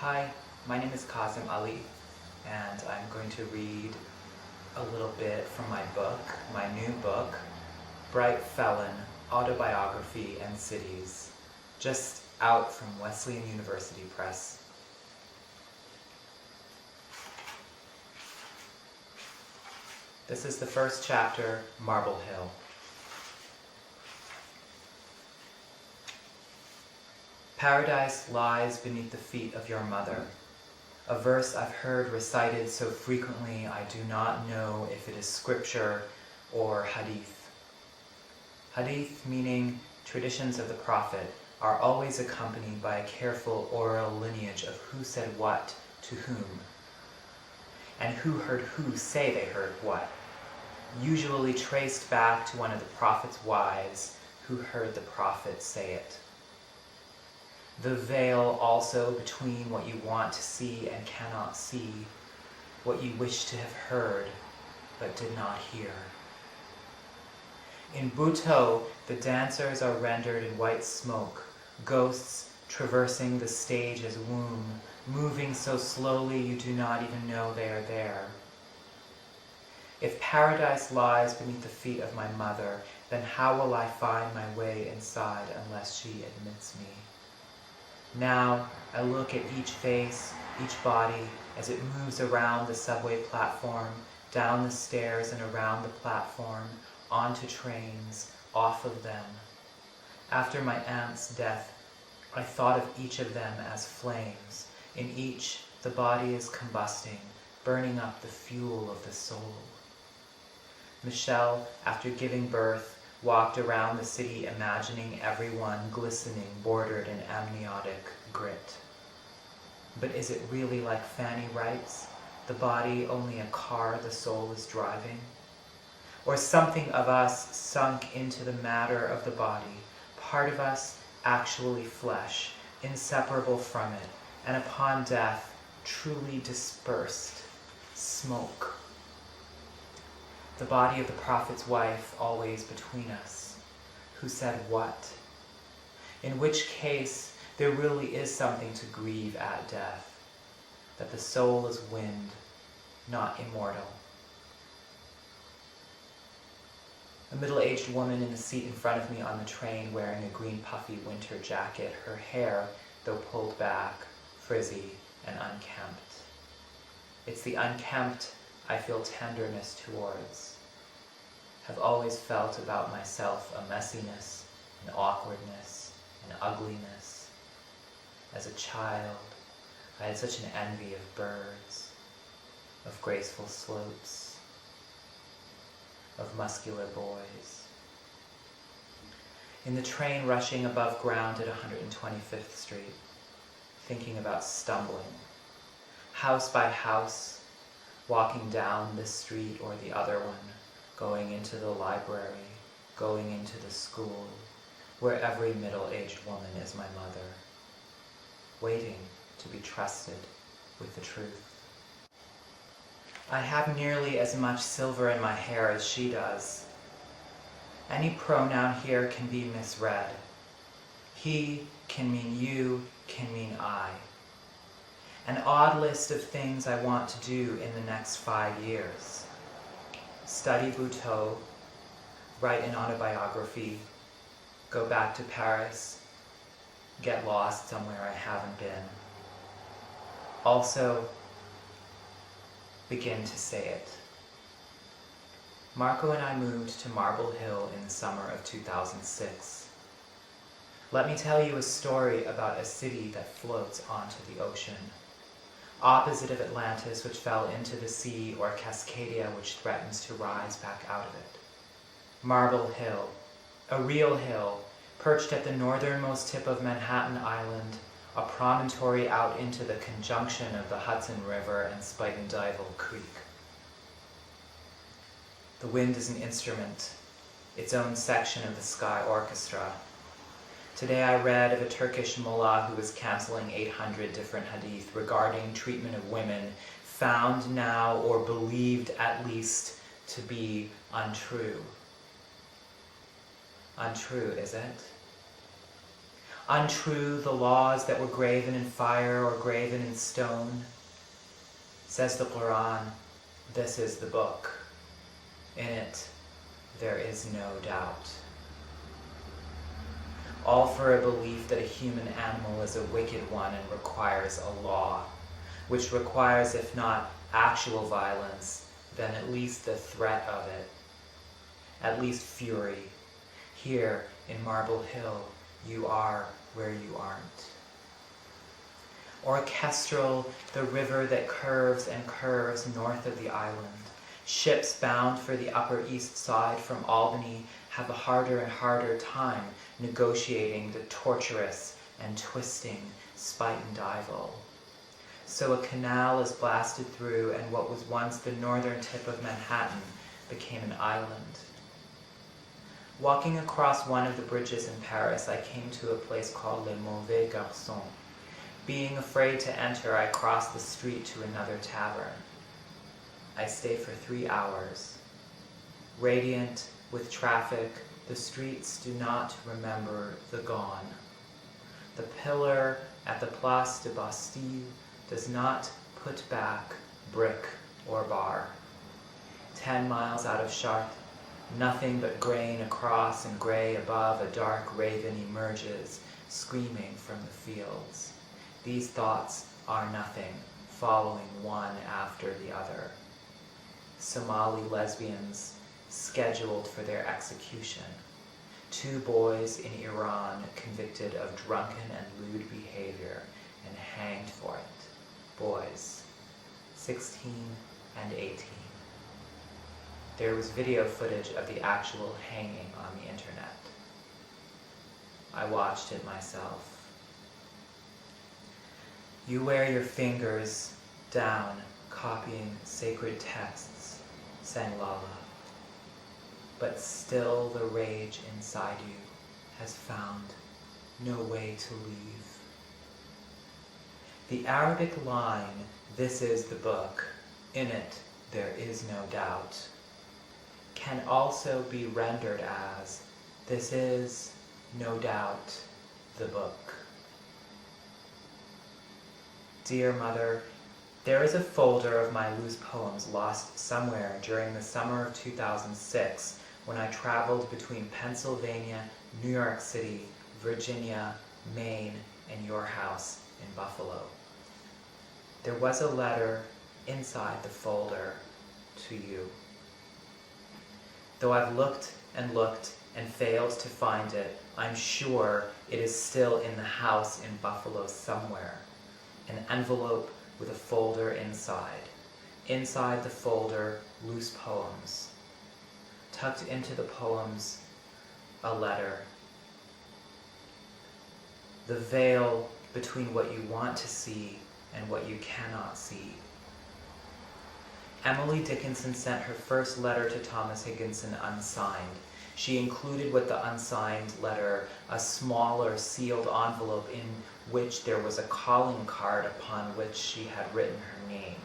Hi, my name is Kazim Ali, and I'm going to read a little bit from my book, my new book, Bright Felon, Autobiography and Cities, just out from Wesleyan University Press. This is the first chapter, Marble Hill. Paradise lies beneath the feet of your mother, a verse I've heard recited so frequently I do not know if it is scripture or hadith. Hadith, meaning traditions of the Prophet, are always accompanied by a careful oral lineage of who said what to whom, and who heard who say they heard what, usually traced back to one of the Prophet's wives who heard the Prophet say it. The veil also between what you want to see and cannot see, what you wish to have heard but did not hear. In Buto, the dancers are rendered in white smoke, ghosts traversing the stage as womb, moving so slowly you do not even know they are there. If paradise lies beneath the feet of my mother, then how will I find my way inside unless she admits me? Now I look at each face, each body, as it moves around the subway platform, down the stairs and around the platform, onto trains, off of them. After my aunt's death, I thought of each of them as flames. In each, the body is combusting, burning up the fuel of the soul. Michelle, after giving birth, walked around the city imagining everyone glistening, bordered in amniotic grit. But is it really like Fanny writes, the body only a car the soul is driving? Or something of us sunk into the matter of the body, part of us actually flesh, inseparable from it, and upon death, truly dispersed, smoke? The body of the Prophet's wife always between us, who said what? In which case, there really is something to grieve at death, that the soul is wind, not immortal. A middle-aged woman in the seat in front of me on the train wearing a green puffy winter jacket, her hair, though pulled back, frizzy and unkempt. It's the unkempt I feel tenderness towards, have always felt about myself a messiness, an awkwardness, an ugliness. As a child, I had such an envy of birds, of graceful slopes, of muscular boys. In the train rushing above ground at 125th Street, thinking about stumbling, house by house, walking down this street or the other one, going into the library, going into the school, where every middle-aged woman is my mother, waiting to be trusted with the truth. I have nearly as much silver in my hair as she does. Any pronoun here can be misread. He can mean you, can mean I. An odd list of things I want to do in the next 5 years. Study Buto, write an autobiography, go back to Paris, get lost somewhere I haven't been. Also, begin to say it. Marco and I moved to Marble Hill in the summer of 2006. Let me tell you a story about a city that floats onto the ocean, opposite of Atlantis, which fell into the sea, or Cascadia, which threatens to rise back out of it. Marble Hill, a real hill, perched at the northernmost tip of Manhattan Island, a promontory out into the conjunction of the Hudson River and Spuyten-Duyvil Creek. The wind is an instrument, its own section of the sky orchestra. Today I read of a Turkish mullah who was canceling 800 different hadith regarding treatment of women found now, or believed at least, to be untrue. Untrue, is it? untrue the laws that were graven in fire or graven in stone. Says the Quran, this is the book. In it, there is no doubt. All for a belief that a human animal is a wicked one and requires a law, which requires, if not actual violence, then at least the threat of it, at least fury. Here in Marble Hill, you are where you aren't. Orchestral, the river that curves and curves north of the island. Ships bound for the Upper East Side from Albany have a harder and harder time negotiating the tortuous and twisting Spuyten Duyvil. So a canal is blasted through, and what was once the northern tip of Manhattan became an island. Walking across one of the bridges in Paris, I came to a place called Les Mauvais Garçons. Being afraid to enter, I crossed the street to another tavern. I stayed for 3 hours. Radiant with traffic, the streets do not remember the gone. The pillar at the Place de Bastille does not put back brick or bar. 10 miles out of Chartres, nothing but grain across and gray above, a dark raven emerges, screaming from the fields. These thoughts are nothing, following one after the other. Somali lesbians scheduled for their execution. 2 boys in Iran convicted of drunken and lewd behavior and hanged for it. Boys, 16 and 18. There was video footage of the actual hanging on the internet. I watched it myself. You wear your fingers down, copying sacred texts, sang Lala. But still the rage inside you has found no way to leave. The Arabic line, this is the book, in it there is no doubt, can also be rendered as, this is, no doubt, the book. Dear Mother, there is a folder of my loose poems lost somewhere during the summer of 2006 when I traveled between Pennsylvania, New York City, Virginia, Maine, and your house in Buffalo. There was a letter inside the folder to you. Though I've looked and failed to find it, I'm sure it is still in the house in Buffalo somewhere. An envelope with a folder inside. Inside the folder, loose poems. Tucked into the poems, a letter. The veil between what you want to see and what you cannot see. Emily Dickinson sent her first letter to Thomas Higginson unsigned. She included with the unsigned letter a smaller sealed envelope in which there was a calling card upon which she had written her name.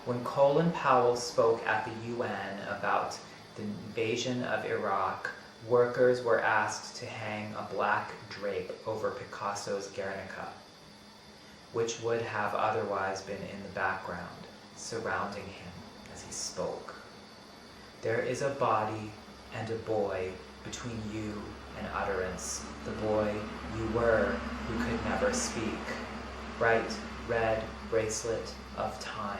When Colin Powell spoke at the UN about the invasion of Iraq, workers were asked to hang a black drape over Picasso's Guernica, which would have otherwise been in the background, surrounding him as he spoke. There is a body and a boy between you and utterance, the boy you were who could never speak. Bright red bracelet of time.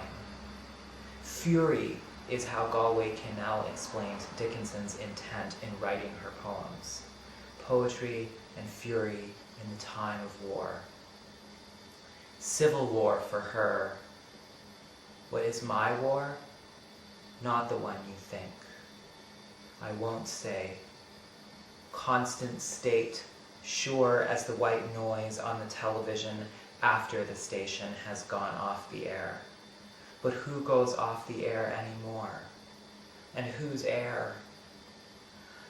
Fury is how Galway Kinnell explained Dickinson's intent in writing her poems. Poetry and fury in the time of war. Civil war for her. What is my war? Not the one you think. I won't say. Constant state, sure as the white noise on the television after the station has gone off the air. But who goes off the air anymore? And whose air?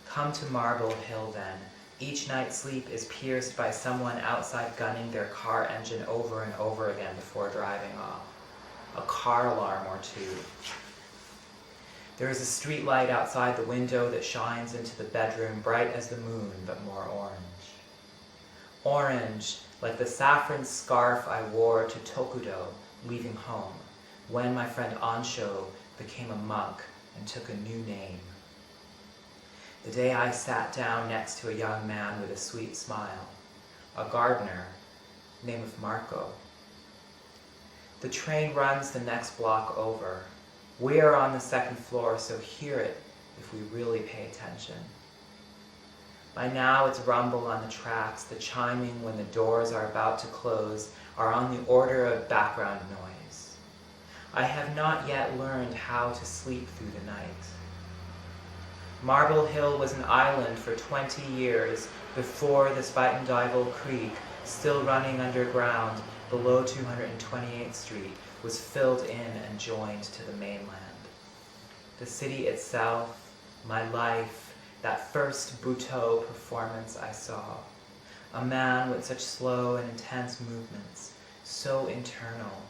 Come to Marble Hill then. Each night's sleep is pierced by someone outside gunning their car engine over and over again before driving off. A car alarm or two. There is a street light outside the window that shines into the bedroom, bright as the moon, but more orange. Orange, like the saffron scarf I wore to Tokudo, leaving home, when my friend Ansho became a monk and took a new name. The day I sat down next to a young man with a sweet smile, a gardener, name of Marco. The train runs the next block over. We are on the second floor, so hear it if we really pay attention. By now its rumble on the tracks, the chiming when the doors are about to close, are on the order of background noise. I have not yet learned how to sleep through the night. Marble Hill was an island for 20 years before the Spuytenduyvil Creek, still running underground below 228th Street, was filled in and joined to the mainland. The city itself, my life, that first Buteau performance I saw, a man with such slow and intense movements, so internal.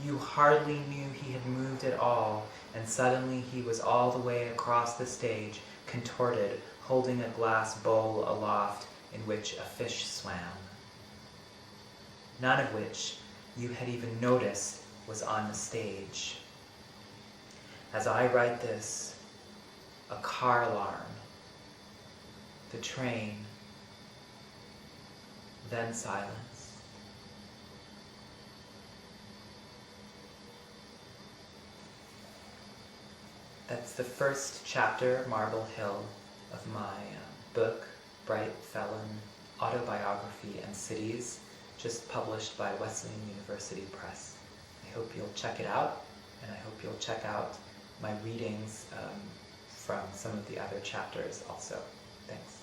You hardly knew he had moved at all, and suddenly he was all the way across the stage, contorted, holding a glass bowl aloft in which a fish swam. None of which you had even noticed was on the stage. As I write this, a car alarm, the train, then silence. That's the first chapter, Marble Hill, of my book, Bright Felon, Autobiography and Cities, just published by Wesleyan University Press. I hope you'll check it out, and I hope you'll check out my readings from some of the other chapters also. Thanks.